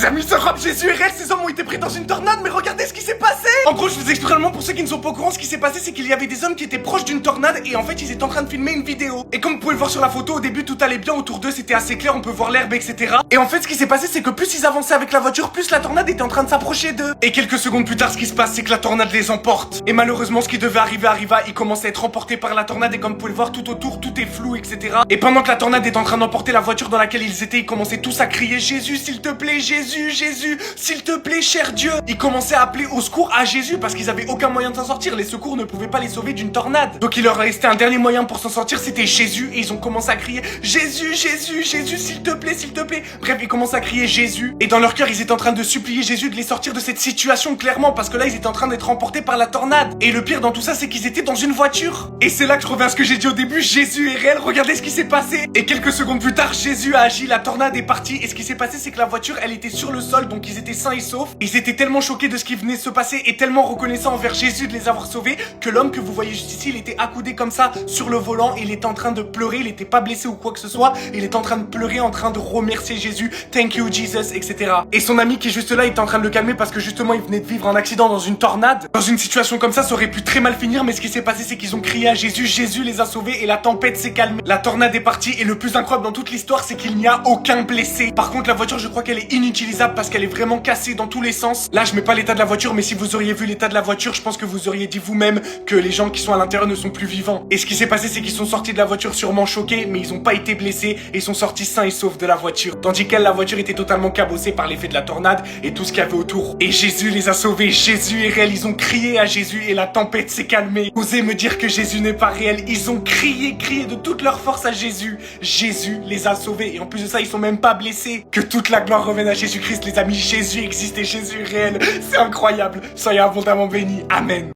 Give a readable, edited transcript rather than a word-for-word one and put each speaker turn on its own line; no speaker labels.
Les amis, ce rap Jésus est réel, ces hommes ont été pris dans une tornade, mais regardez ce qui s'est passé. En gros, je vous explique vraiment pour ceux qui ne sont pas au courant, ce qui s'est passé, c'est qu'il y avait des hommes qui étaient proches d'une tornade et en fait, ils étaient en train de filmer une vidéo. Et comme vous pouvez le voir sur la photo, au début, tout allait bien, autour d'eux, c'était assez clair, on peut voir l'herbe, etc. Et en fait, ce qui s'est passé, c'est que plus ils avançaient avec la voiture, plus la tornade était en train de s'approcher d'eux. Et quelques secondes plus tard, ce qui se passe, c'est que la tornade les emporte. Et malheureusement, ce qui devait arriver arriva, ils commençaient à être emportés par la tornade et comme vous pouvez le voir, tout autour, tout est flou, etc. Et pendant que la tornade est en train d'emporter la voiture dans laquelle ils étaient, ils commençaient tous à crier Jésus, s'il te plaît, Jésus, Jésus, s'il te plaît, cher Dieu. Ils commençaient à appeler au secours à Jésus parce qu'ils avaient aucun moyen de s'en sortir. Les secours ne pouvaient pas les sauver d'une tornade. Donc il leur restait un dernier moyen pour s'en sortir, c'était Jésus. Et ils ont commencé à crier Jésus, Jésus, Jésus, s'il te plaît, s'il te plaît. Bref, ils commencent à crier Jésus. Et dans leur cœur, ils étaient en train de supplier Jésus de les sortir de cette situation, clairement, parce que là, ils étaient en train d'être emportés par la tornade. Et le pire dans tout ça, c'est qu'ils étaient dans une voiture. Et c'est là que je reviens à ce que j'ai dit au début, Jésus est réel, regardez ce qui s'est passé. Et quelques secondes plus tard, Jésus a agi, la tornade est partie. Et ce qui s'est passé, c'est que la voiture, elle était sur le sol, donc ils étaient sains et saufs. Ils étaient tellement choqués de ce qui venait de se passer et tellement reconnaissants envers Jésus de les avoir sauvés que l'homme que vous voyez juste ici, il était accoudé comme ça sur le volant. Il était en train de pleurer, il était pas blessé ou quoi que ce soit. Il était en train de pleurer, en train de remercier Jésus, thank you Jesus, etc. Et son ami qui est juste là, il était en train de le calmer parce que justement, il venait de vivre un accident dans une tornade. Dans une situation comme ça aurait pu très mal finir, mais ce qui s'est passé, c'est qu'ils ont crié à Jésus, Jésus les a sauvés et la tempête s'est calmée. La tornade est partie et le plus incroyable dans toute l'histoire, c'est qu'il n'y a aucun blessé. Par contre, la voiture, je crois qu'elle est inutilisable parce qu'elle est vraiment cassée dans tous les sens. Là, je mets pas l'état de la voiture, mais si vous auriez vu l'état de la voiture, je pense que vous auriez dit vous-même que les gens qui sont à l'intérieur ne sont plus vivants. Et ce qui s'est passé, c'est qu'ils sont sortis de la voiture sûrement choqués, mais ils ont pas été blessés et ils sont sortis sains et saufs de la voiture. Tandis qu'elle, la voiture était totalement cabossée par l'effet de la tornade et tout ce qu'il y avait autour. Et Jésus les a sauvés, Jésus est réel, ils ont crié à Jésus et la tempête s'est calmée. Osez me dire que Jésus n'est pas réel, ils ont crié de toute leur force à Jésus. Jésus les a sauvés et en plus de ça, ils sont même pas blessés. Que toute la gloire revienne à Jésus-Christ, les amis, Jésus existe et Jésus est réel. C'est incroyable. Soyez abondamment bénis. Amen.